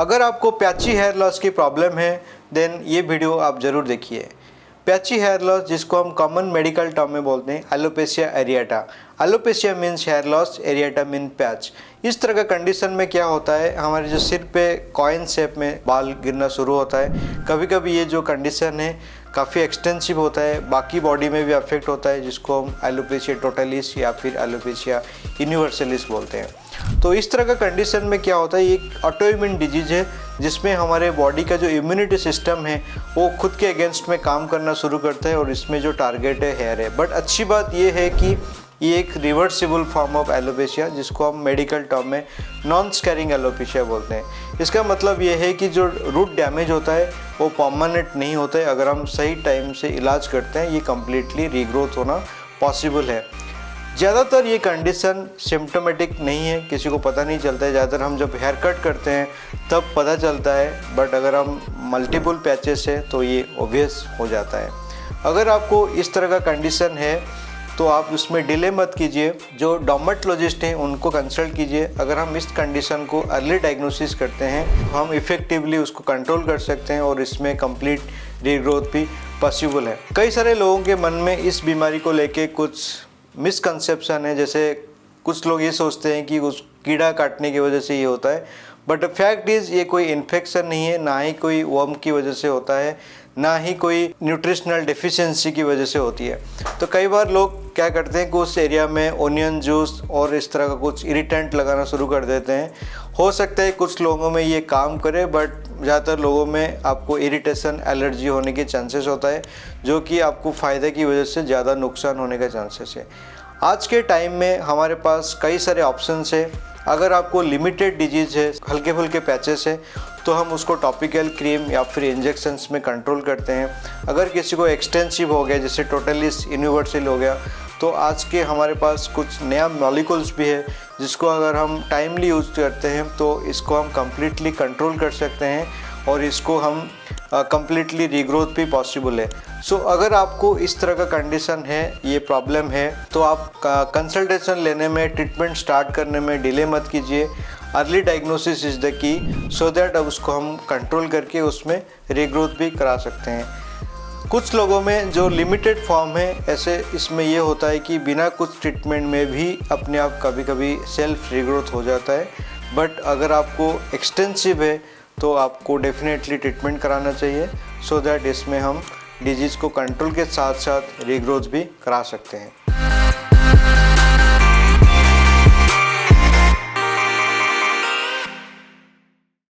अगर आपको patchy hair loss की प्रॉब्लम है देन ये वीडियो आप ज़रूर देखिए। पैची हेयर लॉस, जिसको हम कॉमन मेडिकल टर्म में बोलते हैं alopecia areata. Alopecia means hair loss, areata mean patch. इस तरह का कंडीशन में क्या होता है, हमारे जो सिर पे कॉइन शेप में बाल गिरना शुरू होता है। कभी कभी ये जो कंडीशन है काफ़ी एक्सटेंसिव होता है, बाकी बॉडी में भी अफेक्ट होता है, जिसको हम एलोपेशिया टोटलिस या फिर एलोपेशिया यूनिवर्सलिस बोलते हैं। तो इस तरह का कंडीशन में क्या होता है, ये एक ऑटोइम्यून डिजीज है जिसमें हमारे बॉडी का जो इम्यूनिटी सिस्टम है वो खुद के अगेंस्ट में काम करना शुरू करता है, और इसमें जो टारगेट है हेयर है। बट अच्छी बात ये है कि ये एक रिवर्सिबल फॉर्म ऑफ एलोपेशिया, जिसको हम मेडिकल टर्म में नॉन स्कैरिंग एलोपेशिया बोलते हैं। इसका मतलब ये है कि जो रूट डैमेज होता है वो परमानेंट नहीं होता है। अगर हम सही टाइम से इलाज करते हैं ये कम्प्लीटली रीग्रोथ होना पॉसिबल है। ज़्यादातर ये कंडीशन सिम्टोमेटिक नहीं है, किसी को पता नहीं चलता है। ज़्यादातर हम जब हेयर कट करते हैं तब पता चलता है, बट अगर हम मल्टीपल पैचेस है तो ये ऑब्वियस हो जाता है। अगर आपको इस तरह का कंडीशन है तो आप उसमें डिले मत कीजिए, जो डर्मेटोलॉजिस्ट हैं उनको कंसल्ट कीजिए। अगर हम इस कंडीशन को अर्ली डायग्नोसिस करते हैं तो हम इफ़ेक्टिवली उसको कंट्रोल कर सकते हैं और इसमें कंप्लीट रीग्रोथ भी पॉसिबल है। कई सारे लोगों के मन में इस बीमारी को लेके कुछ मिसकंसेप्शन है, जैसे कुछ लोग ये सोचते हैं कि उस कीड़ा काटने की वजह से ये होता है, बट फैक्ट इज़ ये कोई इन्फेक्शन नहीं है, ना ही कोई वर्म की वजह से होता है, ना ही कोई न्यूट्रिशनल डेफिशिएंसी की वजह से होती है। तो कई बार लोग क्या करते हैं कि उस एरिया में ओनियन जूस और इस तरह का कुछ इरिटेंट लगाना शुरू कर देते हैं। हो सकता है कुछ लोगों में ये काम करे, बट ज़्यादातर लोगों में आपको इरिटेशन, एलर्जी होने के चांसेस होता है, जो कि आपको फ़ायदे की वजह से ज़्यादा नुकसान होने का चांसेस है। आज के टाइम में हमारे पास कई सारे ऑप्शंस है। अगर आपको लिमिटेड डिजीज़ है, हल्के फुल्के पैचेस है, तो हम उसको टॉपिकल क्रीम या फिर इंजेक्शंस में कंट्रोल करते हैं। अगर किसी को एक्सटेंसिव हो गया, जैसे टोटलिस यूनिवर्सल हो गया, तो आज के हमारे पास कुछ नया मॉलिक्यूल्स भी है, जिसको अगर हम टाइमली यूज़ करते हैं तो इसको हम कम्प्लीटली कंट्रोल कर सकते हैं, और इसको हम कम्प्लीटली रीग्रोथ भी पॉसिबल है। सो अगर आपको इस तरह का कंडीशन है, ये प्रॉब्लम है, तो आप कंसल्टेशन लेने में, ट्रीटमेंट स्टार्ट करने में डिले मत कीजिए। Early diagnosis is the key, so that अब उसको हम कंट्रोल करके उसमें रीग्रोथ भी करा सकते हैं। कुछ लोगों में जो लिमिटेड फॉर्म है, ऐसे इसमें ये होता है कि बिना कुछ ट्रीटमेंट में भी अपने आप कभी कभी सेल्फ रीग्रोथ हो जाता है। बट अगर आपको एक्सटेंसिव है तो आपको डेफिनेटली ट्रीटमेंट कराना चाहिए, सो दैट इसमें हम डिजीज़ को कंट्रोल के साथ साथ रीग्रोथ भी करा सकते हैं।